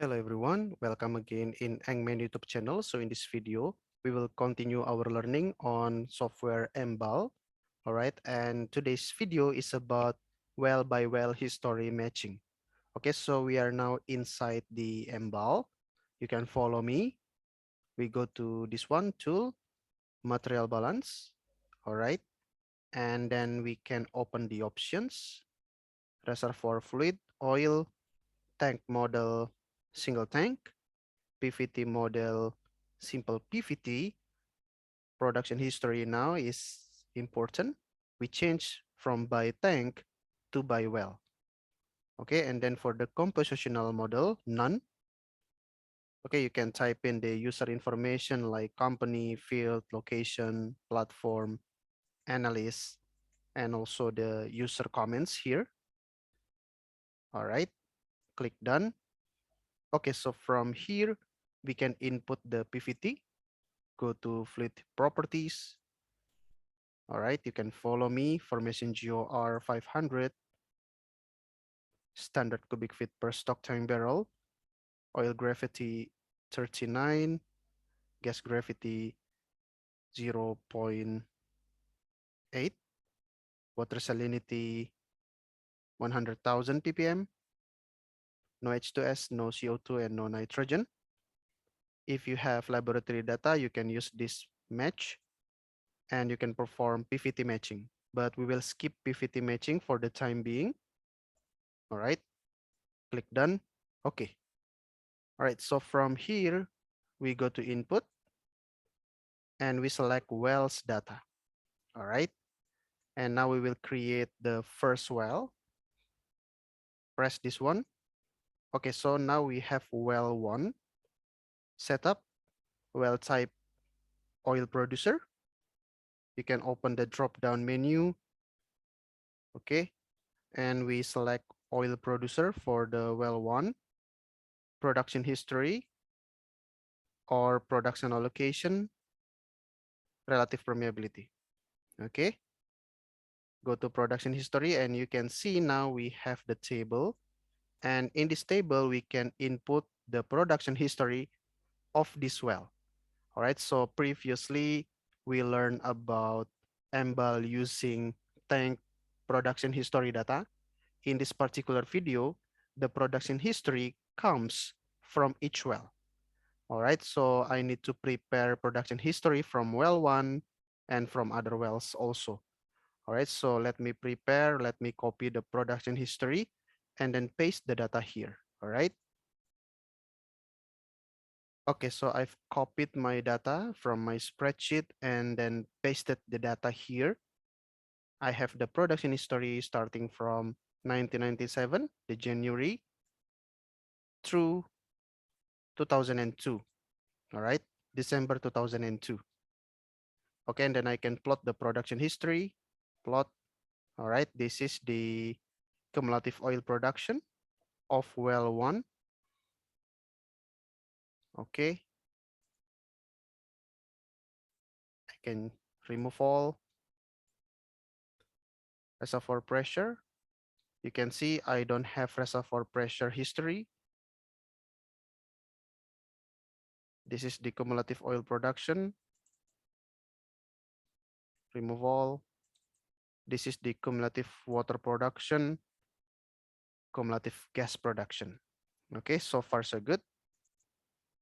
Hello everyone, welcome again in Eng-Man YouTube channel. So in this video, we will continue our learning on software MBAL. All right, and today's video is about well by well history matching. Okay, so we are now inside the MBAL. You can follow me. We go to this one tool, material balance. All right, and then we can open the options, reservoir fluid, oil, tank model, single tank, PVT model, simple PVT. Production history now is important. We change from by tank to by well. Okay, and then for the compositional model, none. Okay, you can type in the user information like company, field, location, platform, analyst, and also the user comments here. All right, click done. Okay, so from here, we can input the PVT, go to fluid properties. All right, you can follow me. Formation GOR 500, standard cubic feet per stock tank barrel, oil gravity 39, gas gravity 0.8, water salinity 100,000 ppm, no H2S, no CO2, and no nitrogen. If you have laboratory data, you can use this match and you can perform PVT matching, but we will skip PVT matching for the time being. All right, click done. Okay. All right, so from here, we go to input and we select wells data. All right, and now we will create the first well. Press this one. Okay, so now we have well one setup, well type oil producer. You can open the drop down menu. Okay, and we select oil producer for the well one, production history or production allocation, relative permeability. Okay, go to production history and you can see now we have the table, and in this table we can input the production history of this well. All right, so previously we learned about MBAL using tank production history data. In this particular video, the production history comes from each well. All right, so I need to prepare production history from well one and from other wells also. All right, so let me prepare, let me copy the production history and then paste the data here. All right. Okay, so I've copied my data from my spreadsheet and then pasted the data here. I have the production history starting from 1997, the January, through 2002. All right, December 2002. Okay, and then I can plot the production history, plot. All right, this is the cumulative oil production of well one. Okay, I can remove all reservoir pressure. You can see I don't have reservoir pressure history. This is the cumulative oil production. Remove all. This is the cumulative water production, cumulative gas production. Okay, so far so good.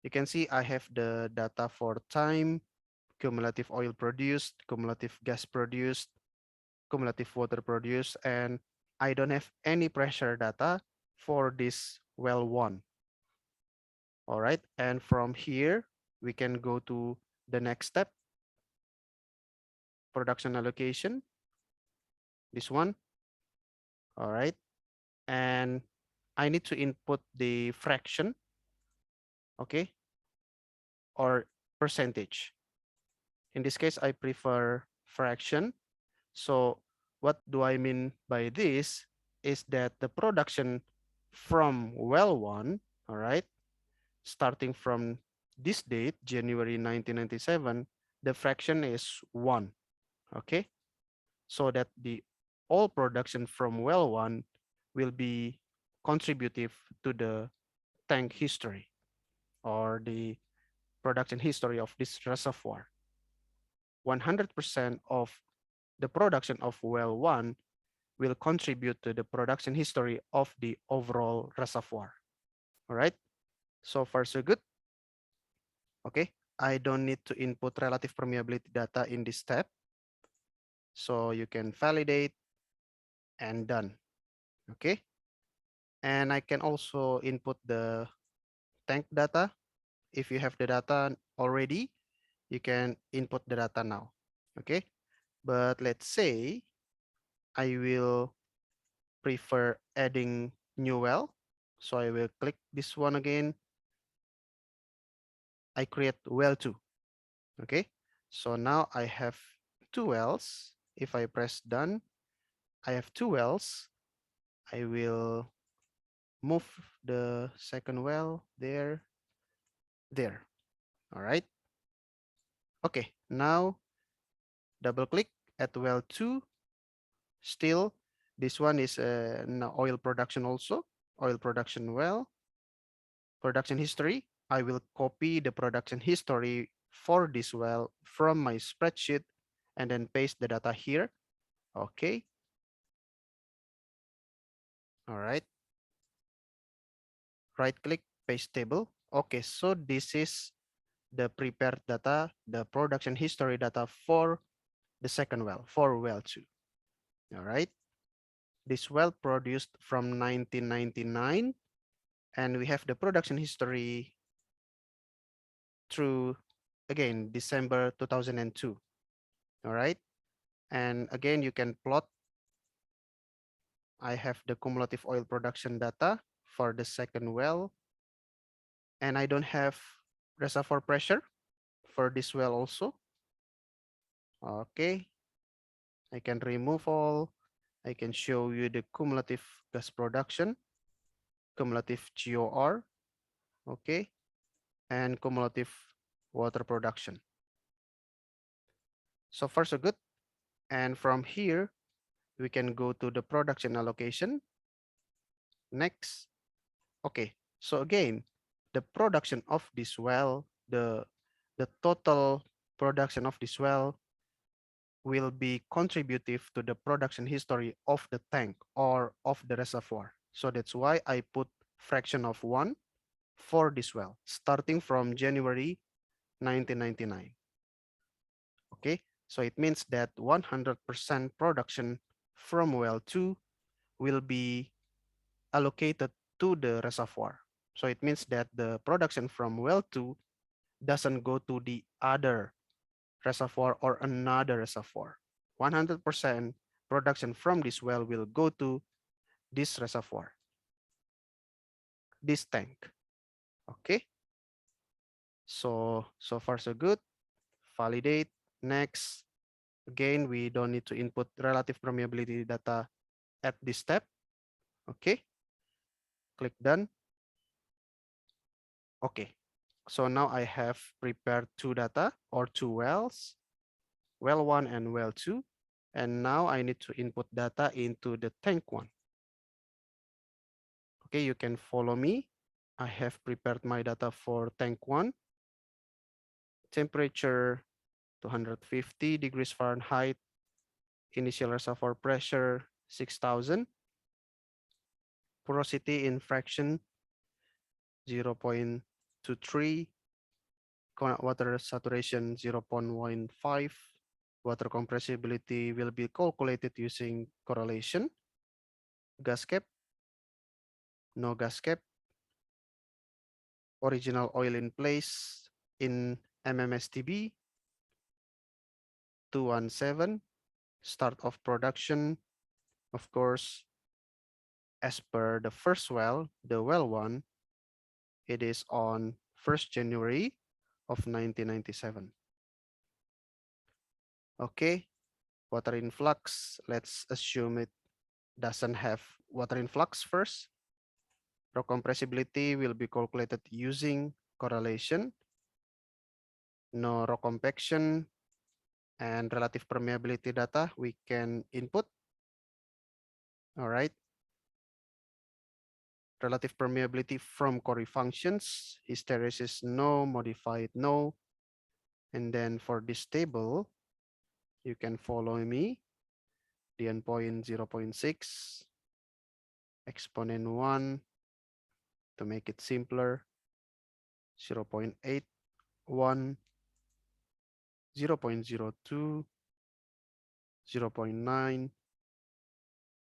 You can see I have the data for time, cumulative oil produced, cumulative gas produced, cumulative water produced, and I don't have any pressure data for this well one. All right, and from here, we can go to the next step, production allocation, this one. All right, and I need to input the fraction, okay, or percentage. In this case, I prefer fraction. So what do I mean by this is that the production from well one, all right, starting from this date, January 1997, the fraction is 1, okay? So that the all production from well one will be contributive to the tank history or the production history of this reservoir. 100% of the production of well 1 will contribute to the production history of the overall reservoir. All right, so far so good. Okay, I don't need to input relative permeability data in this step. So you can validate and done. Okay, and I can also input the tank data. If you have the data already, you can input the data now. Okay, but let's say I will prefer adding new well. So I will click this one again. I create well 2. Okay, so now I have 2 wells. If I press done, I have 2 wells. I will move the second well there. All right. Okay, now double click at well 2. Still, this one is an oil production also. Oil production well. Production history. I will copy the production history for this well from my spreadsheet and then paste the data here. Okay. All right. Right click, paste table. Okay, so this is the prepared data, the production history data for the second well, for well 2. All right. This well produced from 1999, and we have the production history through, again, December 2002. All right. And again, you can plot. I have the cumulative oil production data for the second well, and I don't have reservoir pressure for this well also. Okay. I can remove all. I can show you the cumulative gas production, cumulative GOR, okay, and cumulative water production. So far, so good. And from here, we can go to the production allocation. Next. Okay. So again, the production of this well, the total production of this well will be contributive to the production history of the tank or of the reservoir. So that's why I put fraction of 1 for this well, starting from January 1999. Okay, so it means that 100% production from well 2 will be allocated to the reservoir. So it means that the production from well 2 doesn't go to the other reservoir or another reservoir. 100% production from this well will go to this reservoir, this tank. Okay. So far so good. Validate. Next. Again, we don't need to input relative permeability data at this step. Okay. Click done. Okay. So now I have prepared 2 data or 2 wells, well 1 and well 2. And now I need to input data into the tank 1. Okay, you can follow me. I have prepared my data for tank 1. Temperature 250 degrees Fahrenheit. Initial reservoir pressure 6,000. Porosity in fraction 0.23. Water saturation 0.15. Water compressibility will be calculated using correlation. Gas cap, no gas cap. Original oil in place in MMSTB 217. Start of production, of course, as per the first well, the well 1, it is on 1st January of 1997. Okay, water influx, let's assume it doesn't have water influx first. Rock compressibility will be calculated using correlation. No rock compaction and relative permeability data we can input. All right. Relative permeability from Corey functions, hysteresis no, modified no. And then for this table, you can follow me. The endpoint 0.6, exponent 1, to make it simpler, 0.8, 1, 0.02, 0.9,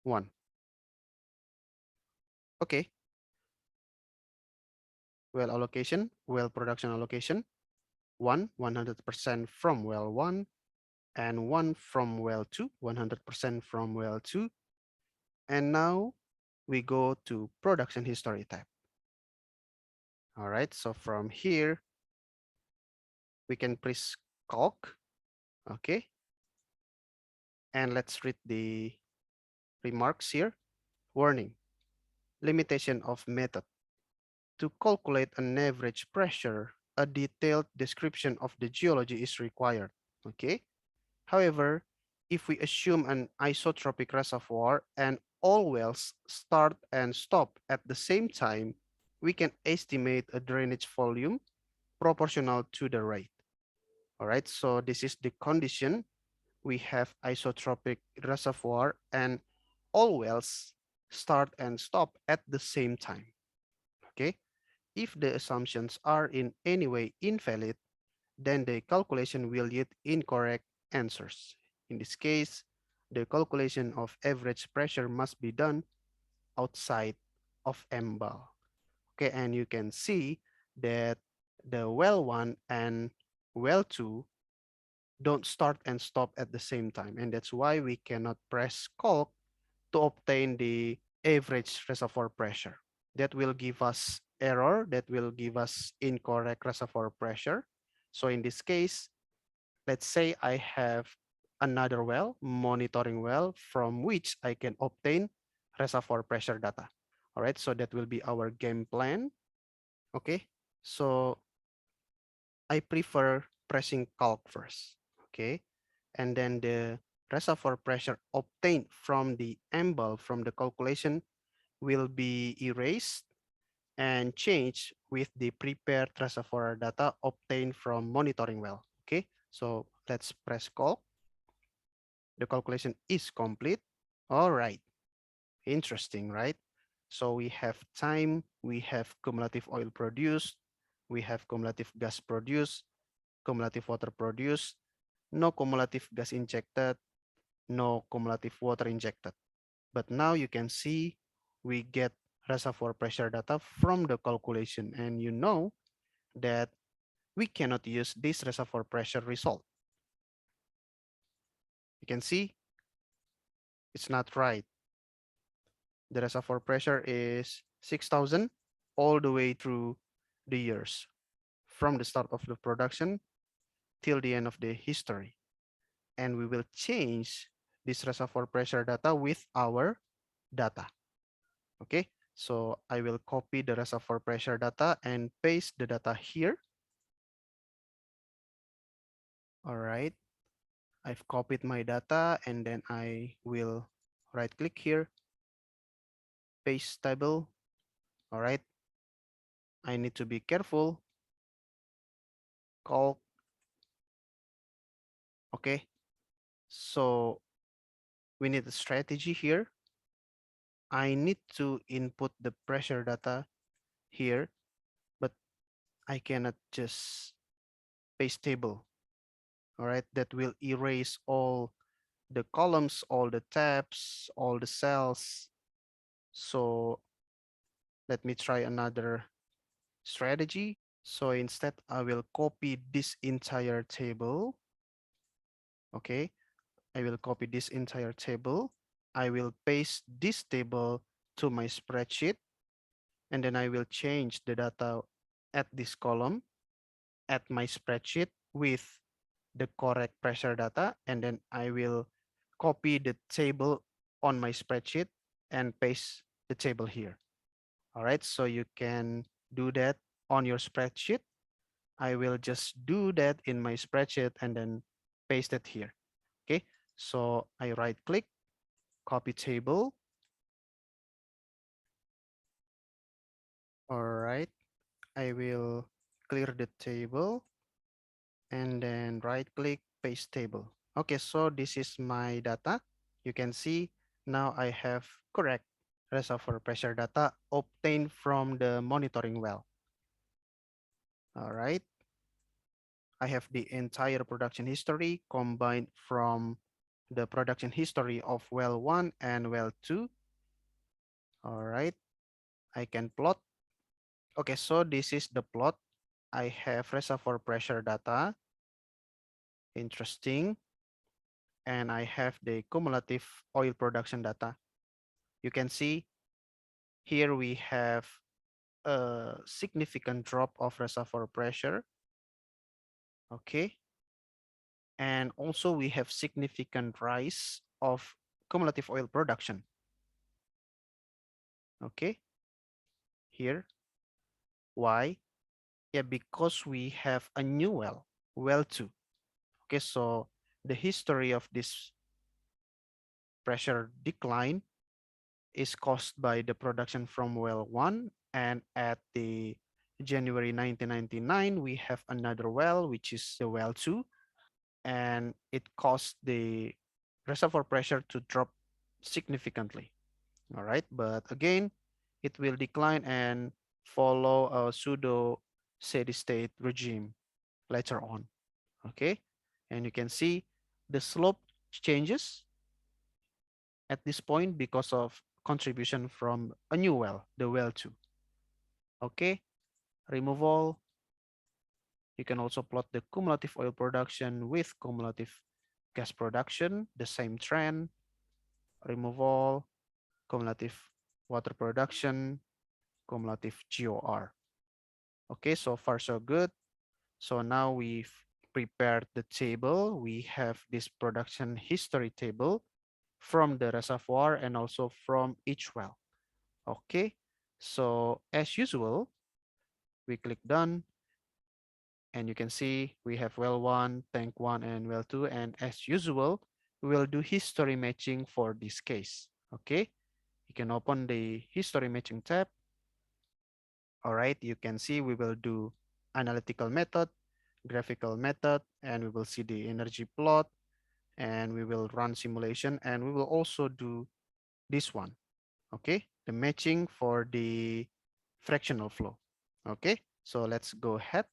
1. Okay, well allocation, well production allocation, 100% from well 1, and 1 from well 2, 100% from well 2. And now we go to production history tab. All right, so from here, we can press calc, okay? And let's read the remarks here. Warning, limitation of method. To calculate an average pressure, a detailed description of the geology is required, okay? However, if we assume an isotropic reservoir and all wells start and stop at the same time, we can estimate a drainage volume proportional to the rate. All right, so this is the condition. We have isotropic reservoir and all wells start and stop at the same time. Okay, if the assumptions are in any way invalid, then the calculation will yield incorrect answers. In this case, the calculation of average pressure must be done outside of MBAL. Okay, and you can see that the well 1 and well 2 don't start and stop at the same time. And that's why we cannot press calc to obtain the average reservoir pressure. That will give us error, that will give us incorrect reservoir pressure. So in this case, let's say I have another well, monitoring well, from which I can obtain reservoir pressure data. All right, so that will be our game plan. Okay, so I prefer pressing calc first. Okay, and then the reservoir pressure obtained from the MBAL from the calculation will be erased and changed with the prepared reservoir data obtained from monitoring well. Okay, so let's press calc. The calculation is complete. All right, interesting, right? So we have time, we have cumulative oil produced, we have cumulative gas produced, cumulative water produced, no cumulative gas injected, no cumulative water injected. But now you can see we get reservoir pressure data from the calculation, and you know that we cannot use this reservoir pressure result. You can see it's not right. The reservoir pressure is 6,000 all the way through the years from the start of the production till the end of the history. And we will change this reservoir pressure data with our data. Okay, so I will copy the reservoir pressure data and paste the data here. All right, I've copied my data, and then I will right click here, paste table. All right, I need to be careful. Calc. Okay, so we need a strategy here. I need to input the pressure data here, but I cannot just paste table. All right, that will erase all the columns, all the tabs, all the cells. So let me try another strategy. So instead, I will copy this entire table. Okay, I will copy this entire table. I will paste this table to my spreadsheet, and then I will change the data at this column at my spreadsheet with the correct pressure data, and then I will copy the table on my spreadsheet and paste the table here. All right, so you can do that on your spreadsheet. I will just do that in my spreadsheet and then paste it here. Okay, so I right click, copy table, All right, I will clear the table and then right click paste table. Okay, so this is my data. You can see now I have correct reservoir pressure data obtained from the monitoring well. All right, I have the entire production history combined from the production history of well 1 and well 2. All right, I can plot. Okay, so this is the plot. I have reservoir pressure data. Interesting. And I have the cumulative oil production data. You can see here we have a significant drop of reservoir pressure. Okay. And also we have significant rise of cumulative oil production. Okay. Here. Why? Yeah, because we have a new well, well 2. Okay, so the history of this pressure decline is caused by the production from well 1, and at the January 1999 we have another well, which is the well 2, and it caused the reservoir pressure to drop significantly. All right, but again it will decline and follow a pseudo steady state regime later on. Okay, and you can see the slope changes at this point because of contribution from a new well, the well 2. Okay, remove all. You can also plot the cumulative oil production with cumulative gas production, the same trend. Remove all, cumulative water production, cumulative GOR. Okay, so far so good. So now we've prepared the table. We have this production history table from the reservoir and also from each well. Okay, so as usual, we click done, and you can see we have well 1, tank 1, and well 2. And as usual, we will do history matching for this case. Okay, you can open the history matching tab. All right, you can see we will do analytical method, graphical method, and we will see the energy plot, and we will run simulation, and we will also do this one. Okay, the matching for the fractional flow. Okay, so let's go ahead.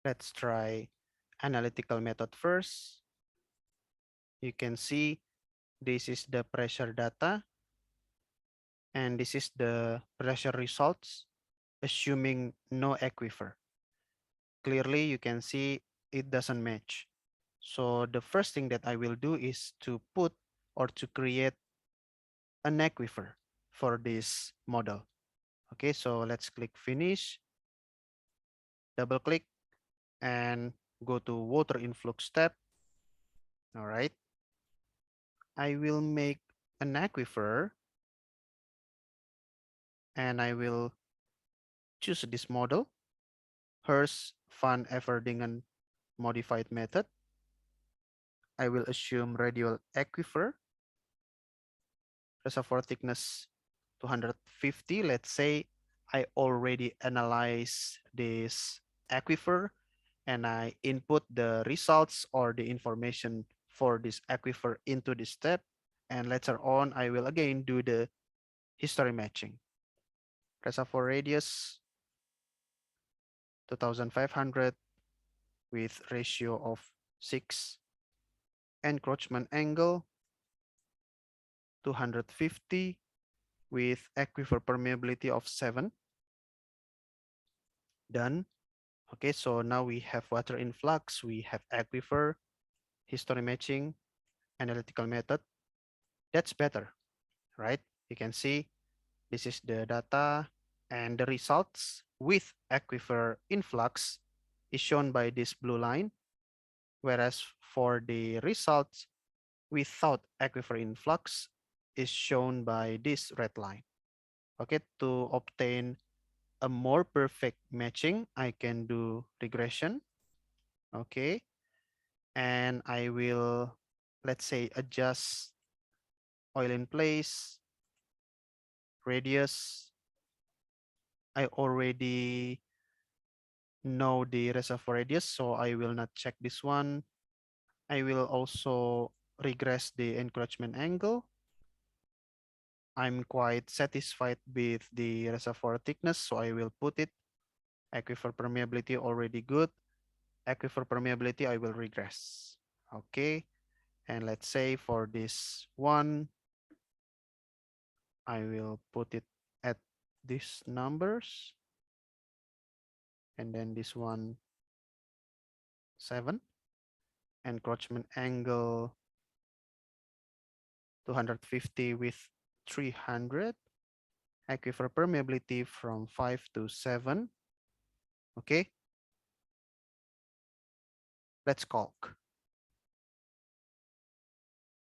Let's try analytical method first. You can see this is the pressure data, and this is the pressure results, assuming no aquifer. Clearly, you can see it doesn't match. So the first thing that I will do is to put or to create an aquifer for this model. Okay, so let's click finish, double click, and go to water influx tab. All right, I will make an aquifer, and I will choose this model, Hearst Van Everdingen modified method. I will assume radial aquifer, reservoir thickness 250. Let's say I already analyzed this aquifer and I input the results or the information for this aquifer into this step. And later on, I will again do the history matching. Reservoir radius 2500 with ratio of 6. Encroachment angle 250 with aquifer permeability of 7. Done. Okay, so now we have water influx, we have aquifer, history matching, analytical method. That's better, right? You can see this is the data, and the results with aquifer influx is shown by this blue line, whereas for the results without aquifer influx is shown by this red line. Okay, to obtain a more perfect matching, I can do regression. Okay, and I will, let's say, adjust oil in place, radius, I already know the reservoir radius, so I will not check this one. I will also regress the encroachment angle. I'm quite satisfied with the reservoir thickness, so I will put it. Aquifer permeability already good. Aquifer permeability, I will regress. Okay, and let's say for this one, I will put it at these numbers, and then this one 7. Encroachment angle 250 with 300. Aquifer permeability from 5 to 7. Okay, let's calc.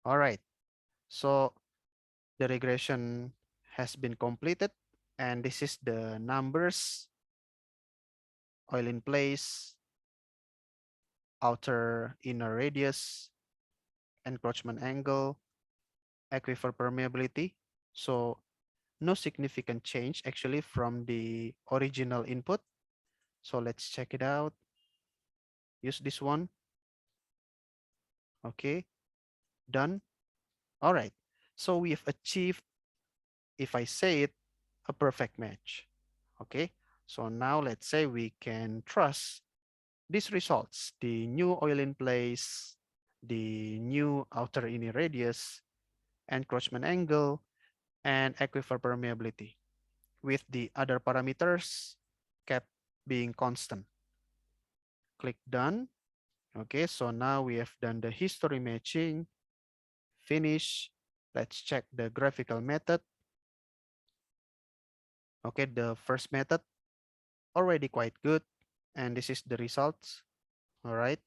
All right, so the regression has been completed, and this is the numbers: oil in place, outer inner radius, encroachment angle, aquifer permeability. So no significant change actually from the original input. So let's check it out. Use this one. Okay, done. All right. So we have achieved, if I say it, a perfect match. Okay. So now let's say we can trust these results: the new oil in place, the new outer inner radius, encroachment angle, and aquifer permeability, with the other parameters kept being constant. Click done. Okay, so now we have done the history matching. Finish. Let's check the graphical method. Okay, the first method already quite good, and this is the results. All right,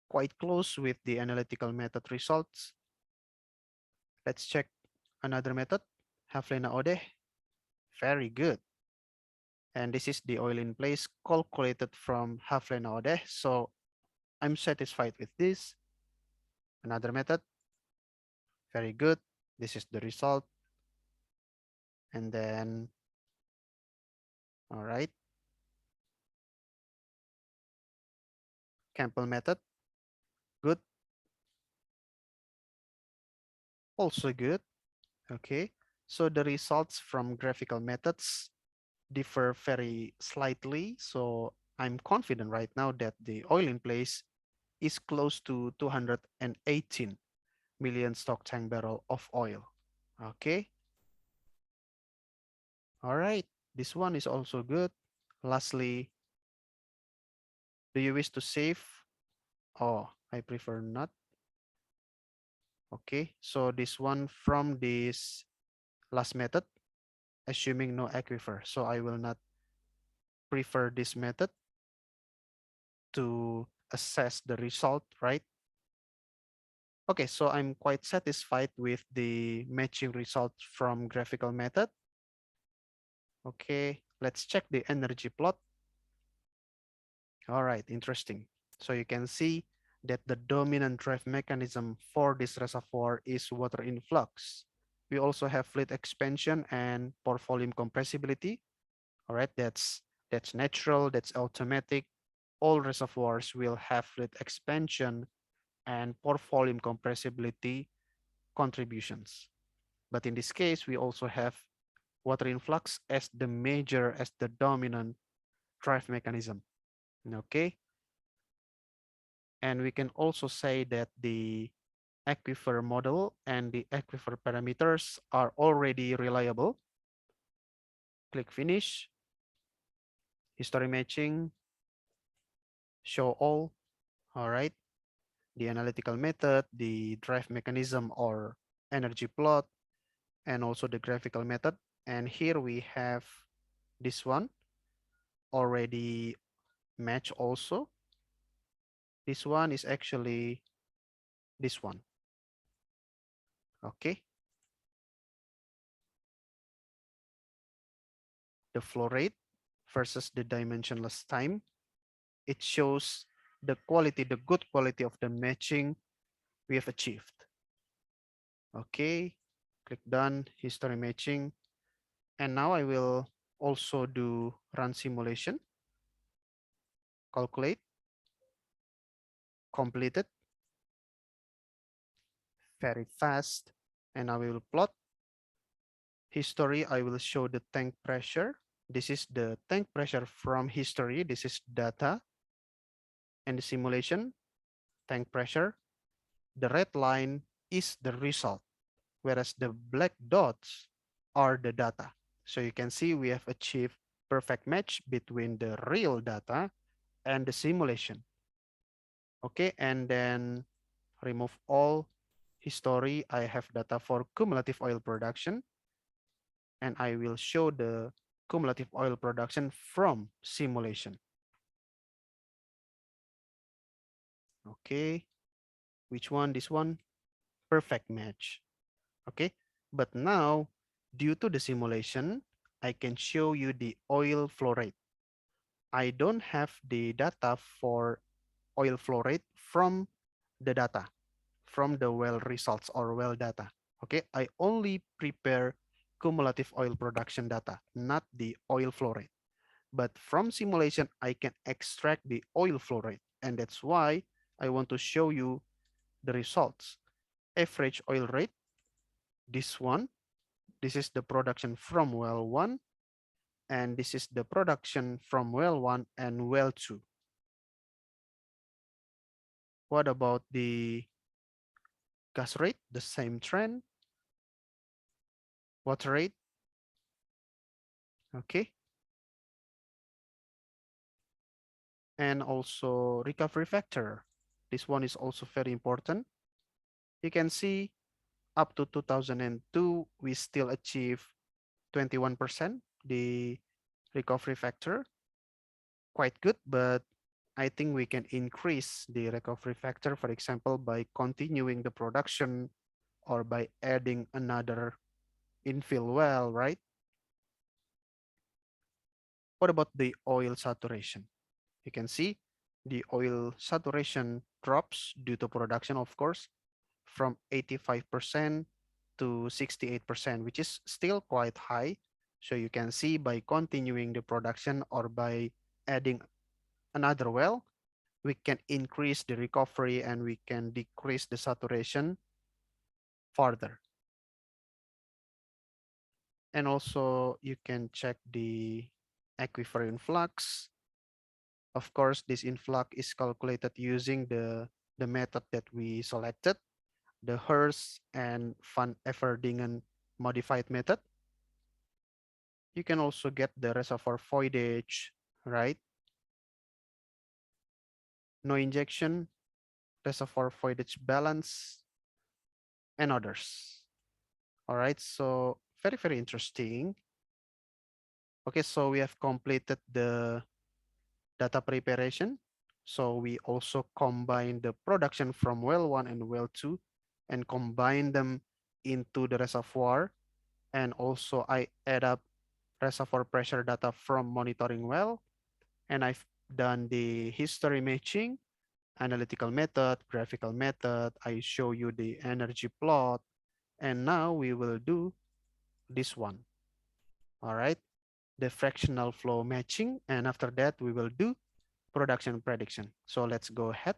quite close with the analytical method results. Let's check another method, Haflena Ode. Very good. And this is the oil in place calculated from Haflena Ode. So I'm satisfied with this. Another method, very good. This is the result. And then, all right, Campbell method, good. Also good. Okay. So the results from graphical methods differ very slightly. So I'm confident right now that the oil in place is close to 218 million stock tank barrel of oil. Okay. All right. This one is also good. Lastly, do you wish to save? Oh, I prefer not. Okay. So this one from this last method, assuming no aquifer. So I will not prefer this method to assess the result, right? Okay, so I'm quite satisfied with the matching results from graphical method. Okay, let's check the energy plot. All right, interesting. So you can see that the dominant drive mechanism for this reservoir is water influx. We also have fluid expansion and pore volume compressibility. All right, that's natural, that's automatic. All reservoirs will have fluid expansion and pore volume compressibility contributions. But in this case, we also have water influx as the dominant drive mechanism. Okay. And we can also say that the aquifer model and the aquifer parameters are already reliable. Click finish. History matching. Show all. All right. The analytical method, the drive mechanism or energy plot, and also the graphical method. And here we have this one already match also. This one is actually this one. Okay. The flow rate versus the dimensionless time. It shows the quality, the good quality of the matching we have achieved. Okay. Click done, history matching. And now I will also do run simulation, calculate, completed, very fast, and I will plot. History, I will show the tank pressure. This is the tank pressure from history. This is data and the simulation, tank pressure. The red line is the result, whereas the black dots are the data. So you can see we have achieved perfect match between the real data and the simulation. Okay, and then remove all history. I have data for cumulative oil production, and I will show the cumulative oil production from simulation. Okay, which one? This one? Perfect match. Okay, but now due to the simulation, I can show you the oil flow rate. I don't have the data for oil flow rate from the data, from the well results or well data. Okay, I only prepare cumulative oil production data, not the oil flow rate. But from simulation, I can extract the oil flow rate. And that's why I want to show you the results. Average oil rate, this one. This is the production from well 1. And this is the production from well 1 and well 2. What about the gas rate? The same trend. Water rate. Okay. And also recovery factor. This one is also very important. You can see up to 2002, we still achieve 21%, the recovery factor. Quite good, but I think we can increase the recovery factor, for example, by continuing the production or by adding another infill well, right? What about the oil saturation? You can see the oil saturation drops due to production, of course, from 85% to 68%, which is still quite high. So you can see by continuing the production or by adding another well, we can increase the recovery and we can decrease the saturation further. And also you can check the aquifer influx. Of course, this influx is calculated using the method that we selected, the Hers and Van Everdingen modified method. You can also get the reservoir voidage, right? No injection, reservoir voidage balance, and others. All right, so very, very interesting. Okay, so we have completed the data preparation. So we also combine the production from well 1 and well 2 and combine them into the reservoir. And also I add up reservoir pressure data from monitoring well. And I've done the history matching, analytical method, graphical method. I show you the energy plot. And now we will do this one. All right, the fractional flow matching. And after that, we will do production prediction. So let's go ahead.